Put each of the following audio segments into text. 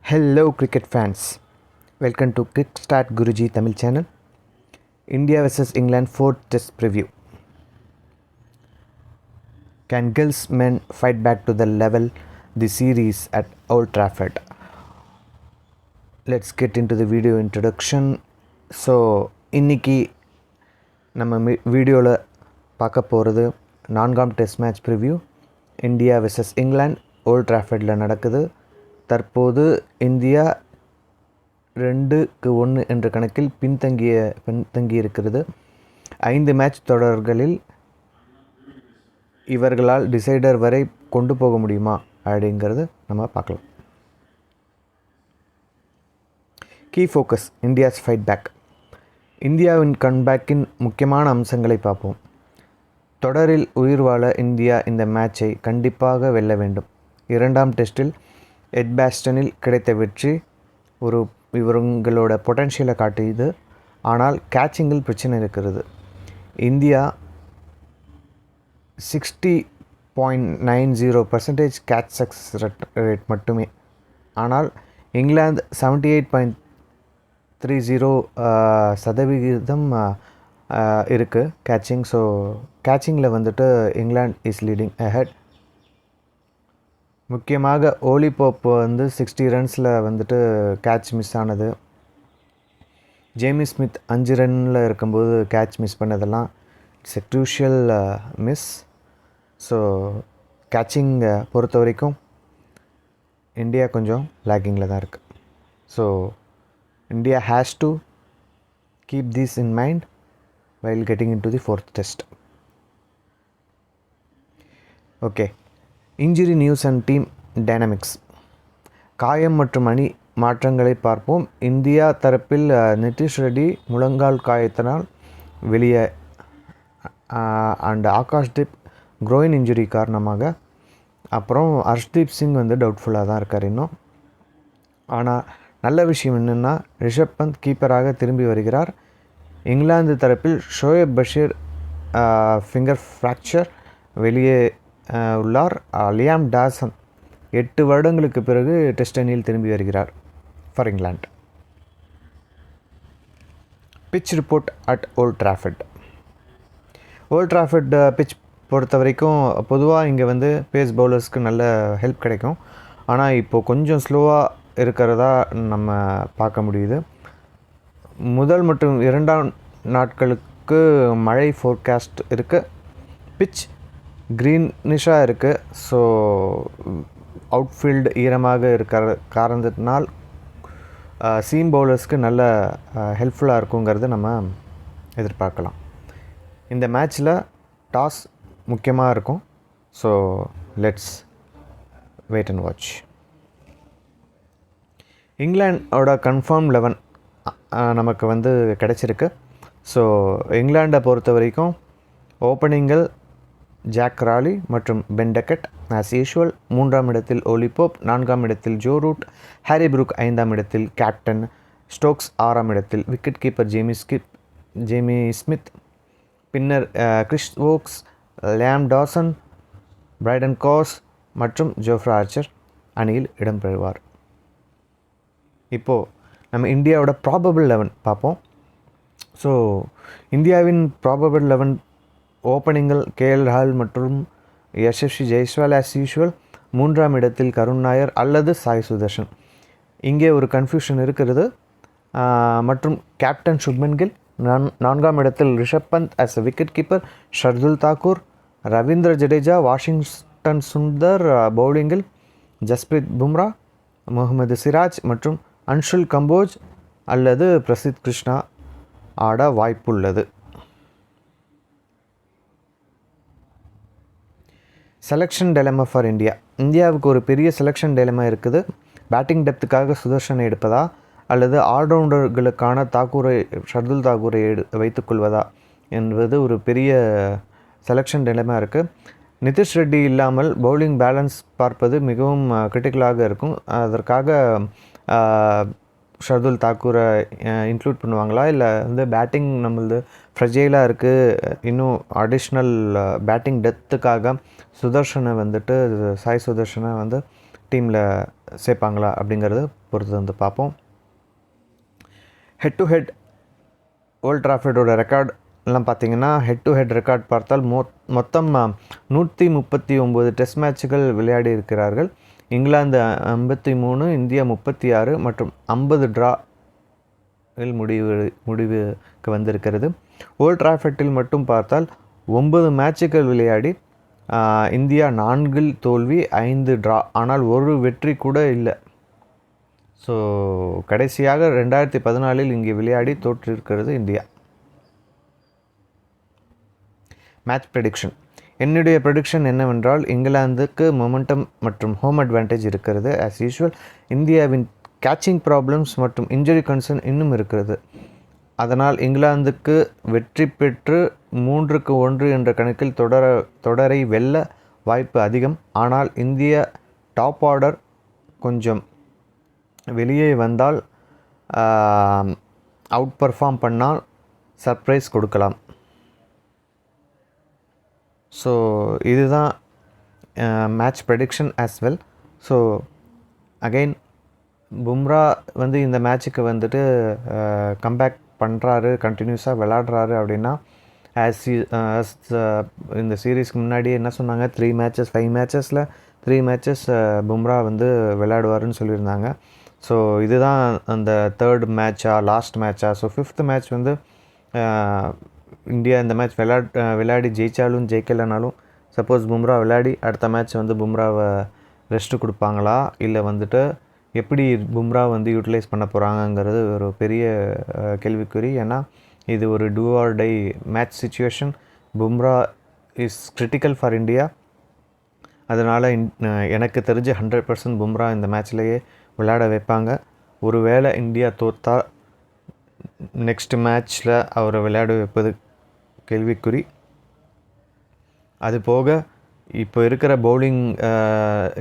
Hello cricket fans, welcome to Kickstart Guruji Tamil channel. India vs England 4th test preview. Can Gill's men fight back to the level the series at Old Trafford? Let's get into the video introduction. So இன்னைக்கு நம்ம வீடியோவில் பார்க்க போகிறது 4ஆம் test match preview. India versus England Old ட்ராஃபர்டில் நடக்குது. தற்போது India 2-1 என்ற கணக்கில் பின்தங்கி இருக்கிறது. 5 மேட்ச் தொடர்களில் இவர்களால் டிசைடர் வரை கொண்டு போக முடியுமா அப்படிங்கிறது நம்ம பார்க்கலாம். Key focus India's fight back. இந்தியாவின் கம்பேக்கின் முக்கியமான அம்சங்களை பார்ப்போம். தொடரில் உயிர் வாழ இந்தியா இந்த மேட்சை கண்டிப்பாக வெல்ல வேண்டும். 2ஆம் டெஸ்ட்டில் எட்பாஸ்டனில் கிடைத்த வெற்றி இவங்களோட பொட்டன்ஷியலை காட்டியது. ஆனால் கேட்சிங்கில் பிரச்சனை இருக்கிறது. இந்தியா 60.90% கேட்ச் சக்ஸஸ் ரேட் மட்டுமே. ஆனால் இங்கிலாந்து 78.30% இருக்குது கேட்சிங். ஸோ கேட்சிங்கில் வந்துட்டு இங்கிலாந்து இஸ் லீடிங் அஹெட். முக்கியமாக ஓலி போப் 60 ரன்ஸில் வந்துட்டு கேட்ச் மிஸ் ஆனது. ஜேமி ஸ்மித் 5 ரன்னில் இருக்கும்போது கேட்ச் மிஸ் பண்ணதெல்லாம் it's a crucial miss. So catching பொறுத்த வரைக்கும் இந்தியா கொஞ்சம் லேக்கிங்கில் தான் இருக்குது. So India has to keep this in mind while getting into the 4th test. Okay, injury news and team dynamics. காயம் மற்றும் அணி மாற்றங்களை பார்ப்போம். இந்தியா தரப்பில் நிதிஷ் ரெட்டி முழங்கால் காயத்தினால் வெளியே அண்ட் ஆகாஷ்தீப் க்ரோயின் இன்ஜுரி காரணமாக. அப்புறம் ஹர்ஷ்தீப் சிங் டவுட்ஃபுல்லாக தான் இருக்கார் இன்னும். ஆனால் நல்ல விஷயம் என்னென்னா ரிஷப் பந்த் கீப்பராக திரும்பி வருகிறார். இங்கிலாந்து தரப்பில் ஷோயப் பஷீர் ஃபிங்கர் ஃப்ராக்சர் வெளியே உள்ளார். லியாம் டாசன் 8 வருடங்களுக்கு பிறகு டெஸ்ட் அணியில் திரும்பி வருகிறார் for England. Pitch report at Old Trafford. Old Trafford pitch பொறுத்த வரைக்கும் பொதுவாக இங்கே பேஸ் பவுலர்ஸ்க்கு நல்ல ஹெல்ப் கிடைக்கும். ஆனால் இப்போது கொஞ்சம் ஸ்லோவாக இருக்கிறதா நம்ம பார்க்க முடியுது. முதல் மற்றும் 2ஆம் நாட்களுக்கு மழை ஃபோர்காஸ்ட் இருக்குது. பிச் க்ரீனிஷாக இருக்குது. ஸோ அவுட்ஃபீல்டு ஈரமாக இருக்கிற காரணத்தினால் சீம் பவுலர்ஸ்க்கு நல்ல ஹெல்ப்ஃபுல்லாக இருக்குங்கிறது நம்ம எதிர்பார்க்கலாம். இந்த மேட்ச்சில் டாஸ் முக்கியமாக இருக்கும். So let's wait and watch. இங்கிலாண்டோட கன்ஃபார்ம் 11 நமக்கு கிடச்சிருக்கு. ஸோ இங்கிலாண்டை பொறுத்த வரைக்கும் ஓப்பனிங்கில் ஜாக் ராலி மற்றும் பென் டெக்கெட் ஆஸ் யூஷுவல். 3ஆம் இடத்தில் ஓலி போப், 4ஆம் இடத்தில் ஜோ ரூட், ஹாரி ப்ரூக் 5ஆம் இடத்தில் கேப்டன், ஸ்டோக்ஸ் 6ஆம் இடத்தில், விக்கெட் கீப்பர் ஜேமி ஸ்மித், பின்னர் Chris Woakes, Liam Dawson, Brydon Carse மற்றும் ஜோஃப்ரா ஆர்ச்சர் அணியில் இடம்பெறுவார். இப்போது நம்ம இந்தியாவோட ப்ராபபிள் 11 பார்ப்போம். ஸோ இந்தியாவின் ப்ராபபிள் 11 ஓப்பனிங்கள் கேஎல் ராகுல் மற்றும் யசஸ்வி ஜெய்ஸ்வால் ஆஸ் யூஷுவல். 3ஆம் இடத்தில் கருண் நாயர் அல்லது சாய் சுதர்ஷன். இங்கே ஒரு கன்ஃபியூஷன் இருக்கிறது. மற்றும் கேப்டன் சுப்மன் கில். 4ஆம் இடத்தில் Rishabh Pant as a wicket keeper, Shardul Thakur, Ravindra Jadeja, Washington Sundar பவுலிங்கில், ஜஸ்பிரீத் பும்ரா, முகமது சிராஜ் மற்றும் அன்ஷுல் கம்போஜ் அல்லது பிரசித் கிருஷ்ணா ஆட வாய்ப்புள்ளது. Selection dilemma for India. இந்தியாவுக்கு ஒரு பெரிய செலெக்ஷன் டெலமா இருக்குது. பேட்டிங் டெப்த்துக்காக சுதர்ஷனை எடுப்பதா அல்லது ஆல்ரவுண்டர்களுக்கான ஷர்துல் தாக்கூரை வைத்துக்கொள்வதா என்பது ஒரு பெரிய செலெக்ஷன் டெலமா இருக்குது. நிதிஷ் ரெட்டி இல்லாமல் பவுலிங் பேலன்ஸ் பார்ப்பது மிகவும் கிரிட்டிக்கலாக இருக்கும். அதற்காக ஷர்துல் தாக்கூரை இன்க்ளூட் பண்ணுவாங்களா, இல்லை பேட்டிங் நம்மளது ஃப்ரெஜைலாக இருக்குது, இன்னும் அடிஷ்னல் பேட்டிங் டெப்த்துக்காக சாய் சுதர்ஷனை டீமில் சேர்ப்பாங்களா அப்படிங்கிறத பொறுத்து வந்து பார்ப்போம். ஹெட் டு ஹெட் ஓல்ட் ட்ராஃபர்டோட ரெக்கார்ட் எல்லாம் பார்த்தீங்கன்னா, ஹெட் டு ஹெட் ரெக்கார்ட் பார்த்தால் மொத்தம் 139 டெஸ்ட் மேட்சுகள் விளையாடி இருக்கிறார்கள். இங்கிலாந்து 53, இந்தியா 36 மற்றும் 50 டிரா முடிவுக்கு வந்திருக்கிறது. ஓல்ட் ட்ராஃபர்டில் மட்டும் பார்த்தால் 9 மேட்சுகள் விளையாடி இந்தியா 4 தோல்வி 5 டிரா, ஆனால் ஒரு வெற்றி கூட இல்லை. ஸோ கடைசியாக 2014 இங்கே விளையாடி தோற்றிருக்கிறது இந்தியா. Match prediction. என்னுடைய ப்ரெடிக்ஷன் என்னவென்றால், இங்கிலாந்துக்கு மொமெண்டம் மற்றும் ஹோம் அட்வான்டேஜ் இருக்கிறது. ஆஸ் யூஷுவல் இந்தியாவின் கேட்சிங் ப்ராப்ளம்ஸ் மற்றும் இன்ஜுரி கன்சர்ன் இன்னும் இருக்கிறது. அதனால் இங்கிலாந்துக்கு வெற்றி பெற்று 3-1 என்ற கணக்கில் தொடரை வெல்ல வாய்ப்பு அதிகம். ஆனால் இந்திய டாப் ஆர்டர் கொஞ்சம் வெளியே வந்தால், அவுட் பர்ஃபார்ம் பண்ணால் சர்ப்ரைஸ் கொடுக்கலாம். ஸோ இதுதான் match prediction as well. So again Bumrah வந்து இந்த மேட்சுக்கு வந்துட்டு கம்பேக் பண்ணுறாரு, கண்டினியூஸாக விளாடுறாரு அப்படின்னா, இந்த சீரீஸ்க்கு முன்னாடி என்ன சொன்னாங்க, 3 மேட்சஸ் 5 மேட்சஸில் 3 மேட்சஸ் பும்ரா வந்து விளையாடுவாருன்னு சொல்லியிருந்தாங்க. ஸோ இதுதான் அந்த 3rd மேட்சா லாஸ்ட் மேட்சா? ஸோ 5th மேட்ச் வந்து இந்தியா இந்த மேட்ச் விளையாடி ஜெயித்தாலும் ஜெயிக்கலைனாலும், சப்போஸ் பும்ரா விளையாடி அடுத்த மேட்ச் வந்து பும்ராவை ரெஸ்ட்டு கொடுப்பாங்களா, இல்லை வந்துட்டு எப்படி பும்ரா வந்து யூட்டிலைஸ் பண்ண போகிறாங்கங்கிறது ஒரு பெரிய கேள்விக்குறி. ஏன்னா இது ஒரு do or die match situation. Bumrah is critical for India. அதனால் எனக்கு தெரிஞ்சு 100% பும்ரா இந்த மேட்ச்லேயே விளையாட வைப்பாங்க. ஒருவேளை இந்தியா தோற்றா நெக்ஸ்ட் மேட்ச்சில் அவரை விளையாட வைப்பது கேள்விக்குறி. அது போக இப்போ இருக்கிற பவுலிங்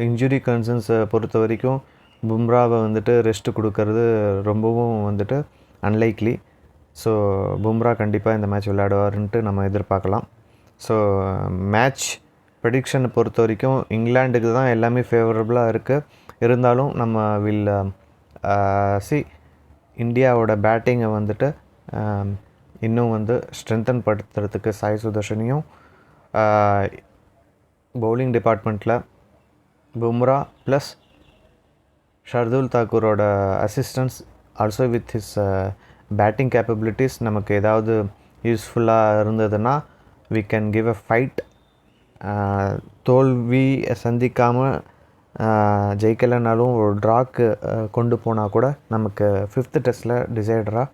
இன்ஜுரி கன்சர்ன்ஸை பொறுத்த வரைக்கும் பும்ராவை வந்துட்டு ரெஸ்ட்டு கொடுக்கறது ரொம்பவும் வந்துட்டு அன்லைக்லி. ஸோ பும்ரா கண்டிப்பாக இந்த மேட்ச் விளையாடுவாருன்ட்டு நம்ம எதிர்பார்க்கலாம். ஸோ மேட்ச் ப்ரெடிக்ஷனை பொறுத்த வரைக்கும் இங்கிலாண்டுக்கு தான் எல்லாமே ஃபேவரபுளாக இருக்குது. இருந்தாலும் நம்ம இந்தியாவோட பேட்டிங்கை வந்துட்டு இன்னும் வந்து ஸ்ட்ரென்தன் படுத்துறதுக்கு சாய் சுதர்ஷனையும், பவுலிங் டிபார்ட்மெண்ட்டில் பும்ரா ப்ளஸ் ஷர்துல் தாக்கூரோட assistance also with his batting capabilities நமக்கு ஏதாவது யூஸ்ஃபுல்லாக இருந்ததுன்னா we can give a fight. தோல்வி சந்திக்காமல் ஜெயிக்கலைனாலும் ஒரு ட்ராக்கு கொண்டு போனால் கூட நமக்கு 5th டெஸ்ட்டில் டிசைடராக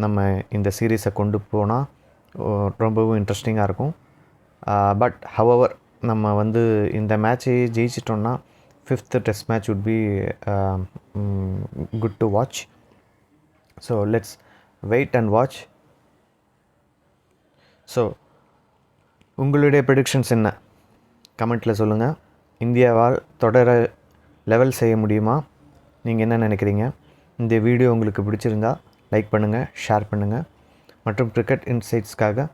நம்ம இந்த சீரீஸை கொண்டு போனால் ரொம்பவும் இன்ட்ரெஸ்டிங்காக இருக்கும். பட் ஹவவர் நம்ம வந்து இந்த மேட்சையே ஜெயிச்சிட்டோன்னா 5th test match would be good to watch. So let's wait and watch. So உங்களுடைய ப்ரெடிக்ஷன்ஸ் என்ன? கமெண்ட்டில் சொல்லுங்கள். இந்தியாவால் தொடர லெவல் செய்ய முடியுமா? நீங்கள் என்ன நினைக்கிறீங்க? இந்த வீடியோ உங்களுக்கு பிடிச்சிருந்தா லைக் பண்ணுங்கள், ஷேர் பண்ணுங்கள் மற்றும் கிரிக்கெட் இன்சைட்ஸ்க்காக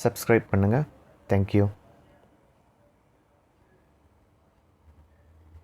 சப்ஸ்கிரைப் பண்ணுங்கள். தேங்க்யூ.